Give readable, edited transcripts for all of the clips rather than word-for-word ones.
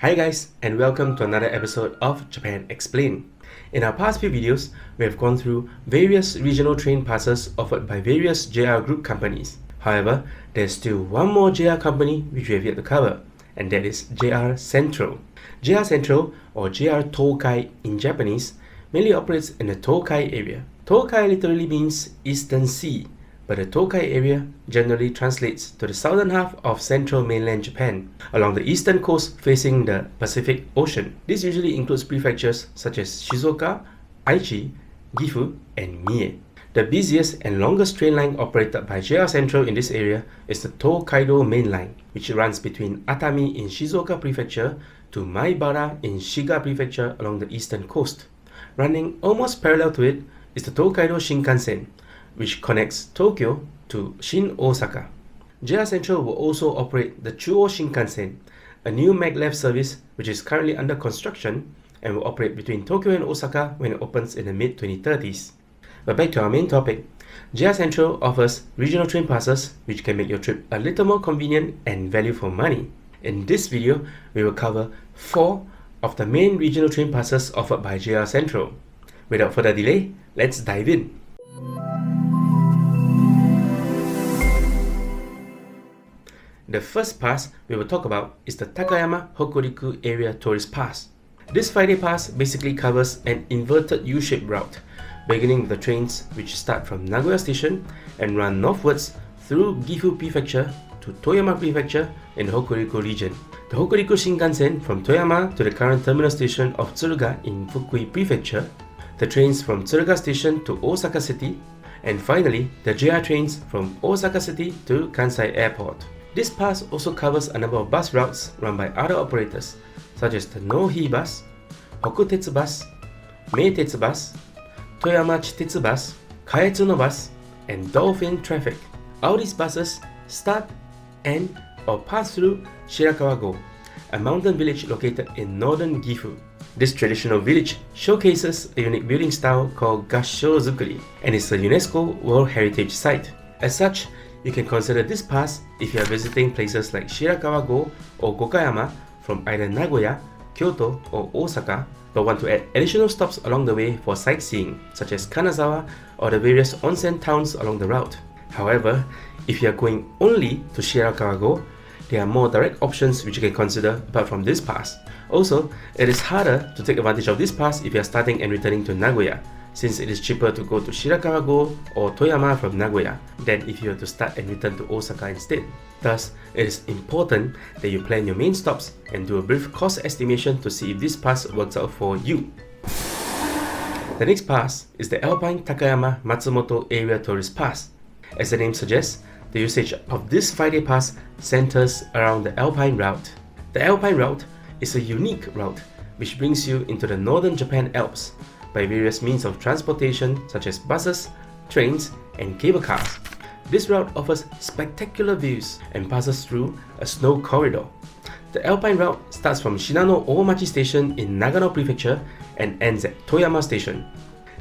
Hi guys, and welcome to another episode of Japan Explained. In our past few videos, we have gone through various regional train passes offered by various JR group companies. However, there's still one more JR company which we have yet to cover, and that is JR Central. JR Central, or JR Tokai in Japanese, mainly operates in the Tokai area. Tokai literally means Eastern Sea, but the Tokai area generally translates to the southern half of central mainland Japan, along the eastern coast facing the Pacific Ocean. This usually includes prefectures such as Shizuoka, Aichi, Gifu, and Mie. The busiest and longest train line operated by JR Central in this area is the Tokaido Main Line, which runs between Atami in Shizuoka Prefecture to Maibara in Shiga Prefecture along the eastern coast. Running almost parallel to it is the Tokaido Shinkansen, which connects Tokyo to Shin Osaka. JR Central will also operate the Chuo Shinkansen, a new maglev service which is currently under construction and will operate between Tokyo and Osaka when it opens in the mid-2030s. But back to our main topic, JR Central offers regional train passes which can make your trip a little more convenient and value for money. In this video, we will cover 4 of the main regional train passes offered by JR Central. Without further delay, let's dive in. The first pass we will talk about is the Takayama Hokuriku Area Tourist Pass. This 5-day pass basically covers an inverted U-shaped route, beginning with the trains which start from Nagoya Station and run northwards through Gifu Prefecture to Toyama Prefecture in the Hokuriku region. The Hokuriku Shinkansen from Toyama to the current terminal station of Tsuruga in Fukui Prefecture, the trains from Tsuruga Station to Osaka City, and finally the JR trains from Osaka City to Kansai Airport. This pass also covers a number of bus routes run by other operators such as the No-Hi Bus, Hokutetsu Bus, Meitetsu Bus, Toyama Chitetsu Bus, Kaetsuno Bus, and Dolphin Traffic. All these buses start and or pass through Shirakawa-go, a mountain village located in northern Gifu. This traditional village showcases a unique building style called Gassho-zukuri and is a UNESCO World Heritage Site. As such, you can consider this pass if you are visiting places like Shirakawa-go or Gokayama from either Nagoya, Kyoto, or Osaka, but want to add additional stops along the way for sightseeing, such as Kanazawa or the various onsen towns along the route. However, if you are going only to Shirakawa-go, there are more direct options which you can consider apart from this pass. Also, it is harder to take advantage of this pass if you are starting and returning to Nagoya, since it is cheaper to go to Shirakawa-go or Toyama from Nagoya than if you were to start and return to Osaka instead. Thus, it is important that you plan your main stops and do a brief cost estimation to see if this pass works out for you. The next pass is the Alpine Takayama Matsumoto Area Tourist Pass. As the name suggests, the usage of this 5-day pass centers around the Alpine route. The Alpine route is a unique route which brings you into the northern Japan Alps by various means of transportation such as buses, trains, and cable cars. This route offers spectacular views and passes through a snow corridor. The Alpine route starts from Shinano Omachi Station in Nagano Prefecture and ends at Toyama Station.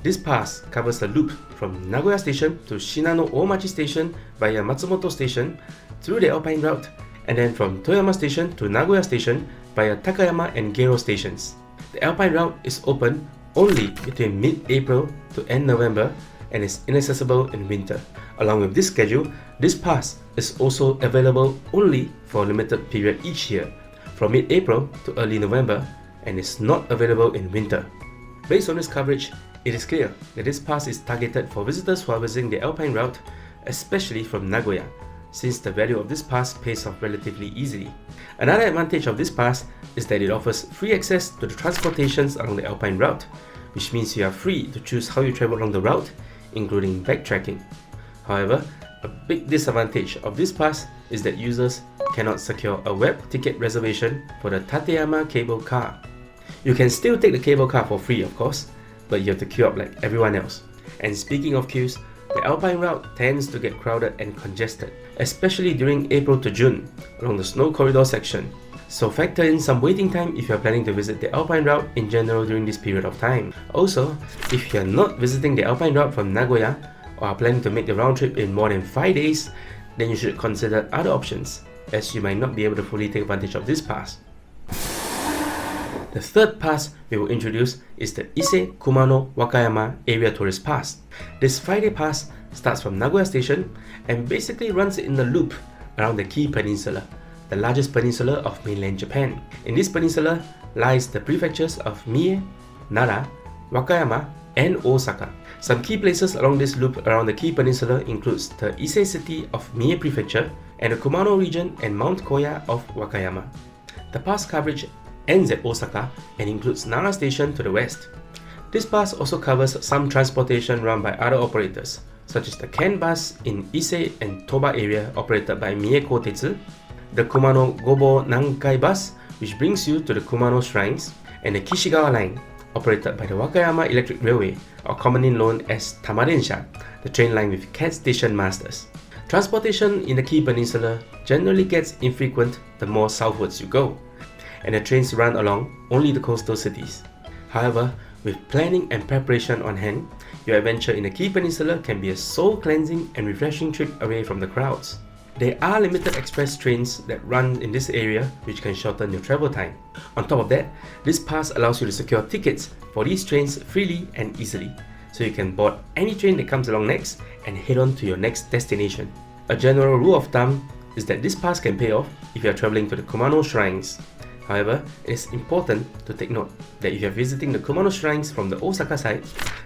This pass covers a loop from Nagoya Station to Shinano Omachi Station via Matsumoto Station through the Alpine route, and then from Toyama Station to Nagoya Station via Takayama and Gero stations. The Alpine route is open only between mid-April to end November and is inaccessible in winter. Along with this schedule, this pass is also available only for a limited period each year, from mid-April to early November, and is not available in winter. Based on this coverage, it is clear that this pass is targeted for visitors who are visiting the Alpine route, especially from Nagoya, since the value of this pass pays off relatively easily. Another advantage of this pass is that it offers free access to the transportations along the Alpine route, which means you are free to choose how you travel along the route, including backtracking. However, a big disadvantage of this pass is that users cannot secure a web ticket reservation for the Tateyama cable car. You can still take the cable car for free, of course, but you have to queue up like everyone else. And speaking of queues, the Alpine route tends to get crowded and congested, especially during April to June along the snow corridor section. So factor in some waiting time if you are planning to visit the Alpine route in general during this period of time. Also, if you are not visiting the Alpine route from Nagoya or are planning to make the round trip in more than 5 days, then you should consider other options, as you might not be able to fully take advantage of this pass. The third pass we will introduce is the Ise Kumano Wakayama Area Tourist Pass. This Friday pass starts from Nagoya Station and basically runs in a loop around the Kii Peninsula, the largest peninsula of mainland Japan. In this peninsula lies the prefectures of Mie, Nara, Wakayama, and Osaka. Some key places along this loop around the Kii Peninsula includes the Ise city of Mie Prefecture and the Kumano region and Mount Koya of Wakayama. The pass coverage ends at Osaka and includes Nara Station to the west. This pass also covers some transportation run by other operators, such as the Ken bus in Ise and Toba area operated by Mie Kotetsu, the Kumano Gobo Nankai bus which brings you to the Kumano shrines, and the Kishigawa line operated by the Wakayama Electric Railway, or commonly known as Tamadensha, the train line with cat station masters. Transportation in the Kii Peninsula generally gets infrequent the more southwards you go, and the trains run along only the coastal cities. However, with planning and preparation on hand, your adventure in the Kii Peninsula can be a soul-cleansing and refreshing trip away from the crowds. There are limited express trains that run in this area which can shorten your travel time. On top of that, this pass allows you to secure tickets for these trains freely and easily, so you can board any train that comes along next and head on to your next destination. A general rule of thumb is that this pass can pay off if you are traveling to the Kumano shrines. However, it is important to take note that if you are visiting the Kumano shrines from the Osaka side,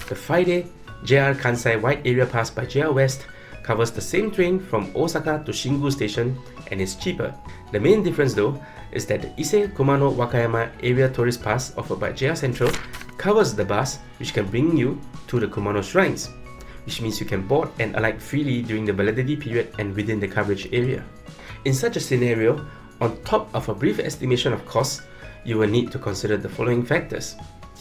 the Friday JR Kansai Wide Area Pass by JR West covers the same train from Osaka to Shingu Station and is cheaper. The main difference though is that the Ise Kumano Wakayama Area Tourist Pass offered by JR Central covers the bus which can bring you to the Kumano shrines, which means you can board and alight freely during the validity period and within the coverage area. In such a scenario, on top of a brief estimation of costs, you will need to consider the following factors.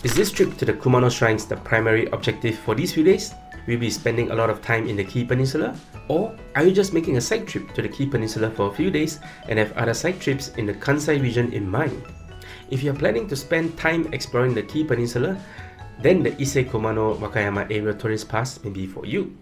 Is this trip to the Kumano shrines the primary objective for these few days? Will you be spending a lot of time in the Kii Peninsula? Or are you just making a side trip to the Kii Peninsula for a few days and have other side trips in the Kansai region in mind? If you are planning to spend time exploring the Kii Peninsula, then the Ise Kumano Wakayama Area Tourist Pass may be for you.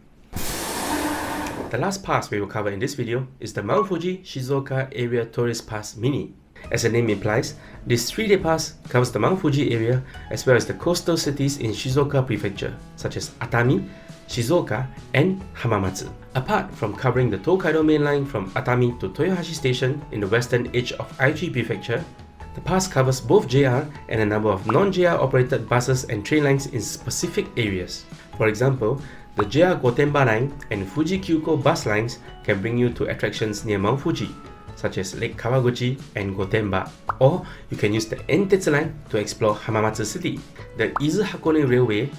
The last pass we will cover in this video is the Mt Fuji Shizuoka Area Tourist Pass Mini. As the name implies, this 3-day pass covers the Mt Fuji area as well as the coastal cities in Shizuoka Prefecture, such as Atami, Shizuoka, and Hamamatsu. Apart from covering the Tokaido main line from Atami to Toyohashi Station in the western edge of Aichi Prefecture, the pass covers both JR and a number of non-JR operated buses and train lines in specific areas. For example, the JR Gotemba line and Fuji Kyuko bus lines can bring you to attractions near Mt Fuji, such as Lake Kawaguchi and Gotemba, or you can use the Entetsu line to explore Hamamatsu City. The Izu-Hakone Railway,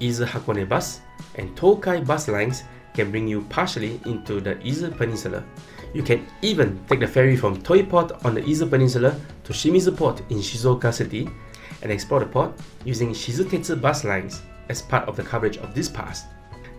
Izu-Hakone bus, and Tokai bus lines can bring you partially into the Izu Peninsula. You can even take the ferry from Toi Port on the Izu Peninsula to Shimizu Port in Shizuoka City and explore the port using Shizutetsu bus lines as part of the coverage of this pass.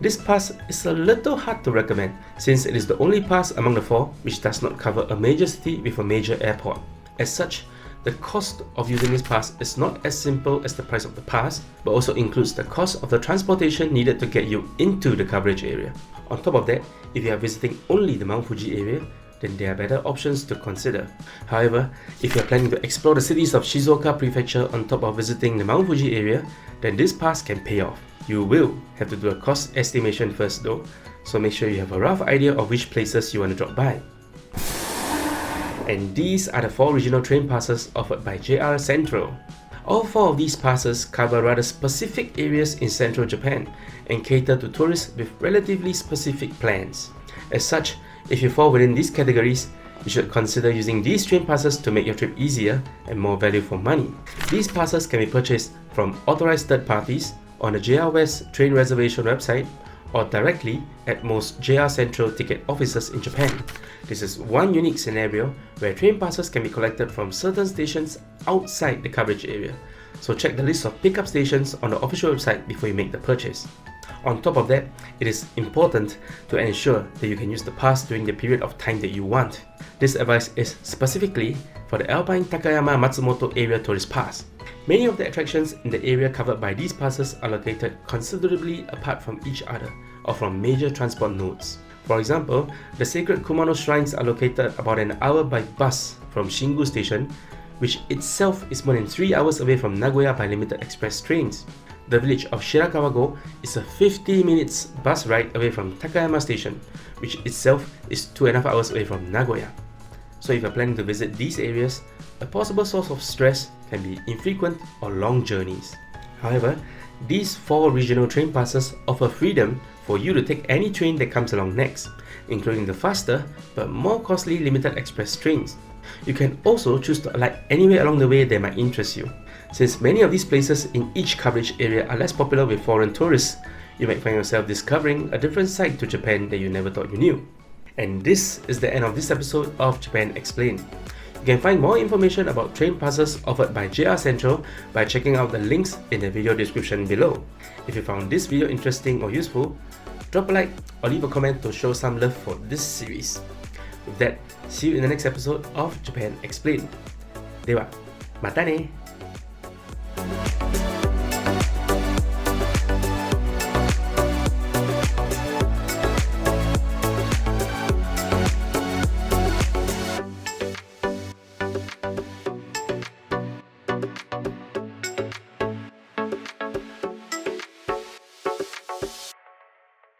This pass is a little hard to recommend since it is the only pass among the four which does not cover a major city with a major airport. As such, the cost of using this pass is not as simple as the price of the pass, but also includes the cost of the transportation needed to get you into the coverage area. On top of that, if you are visiting only the Mt Fuji area, then there are better options to consider. However, if you are planning to explore the cities of Shizuoka Prefecture on top of visiting the Mt Fuji area, then this pass can pay off. You will have to do a cost estimation first though, so make sure you have a rough idea of which places you want to drop by. And these are the 4 regional train passes offered by JR Central. All 4 of these passes cover rather specific areas in central Japan and cater to tourists with relatively specific plans. As such, if you fall within these categories, you should consider using these train passes to make your trip easier and more value for money. These passes can be purchased from authorized third parties, on the JR West train reservation website, or directly at most JR Central ticket offices in Japan. This is one unique scenario where train passes can be collected from certain stations outside the coverage area, so check the list of pickup stations on the official website before you make the purchase. On top of that, it is important to ensure that you can use the pass during the period of time that you want. This advice is specifically for the Alpine Takayama Matsumoto Area Tourist Pass. Many of the attractions in the area covered by these passes are located considerably apart from each other or from major transport nodes. For example, the sacred Kumano shrines are located about an hour by bus from Shingu Station, which itself is more than 3 hours away from Nagoya by limited express trains. The village of Shirakawa-go is a 50 minutes bus ride away from Takayama station, which itself is 2.5 hours away from Nagoya. So if you're planning to visit these areas, a possible source of stress can be infrequent or long journeys. However, these 4 regional train passes offer freedom for you to take any train that comes along next, including the faster but more costly limited express trains. You can also choose to alight anywhere along the way that might interest you. Since many of these places in each coverage area are less popular with foreign tourists, you might find yourself discovering a different side to Japan that you never thought you knew. And this is the end of this episode of Japan Explained. You can find more information about train passes offered by JR Central by checking out the links in the video description below. If you found this video interesting or useful, drop a like or leave a comment to show some love for this series. With that, see you in the next episode of Japan Explained. Dewa, mata ne!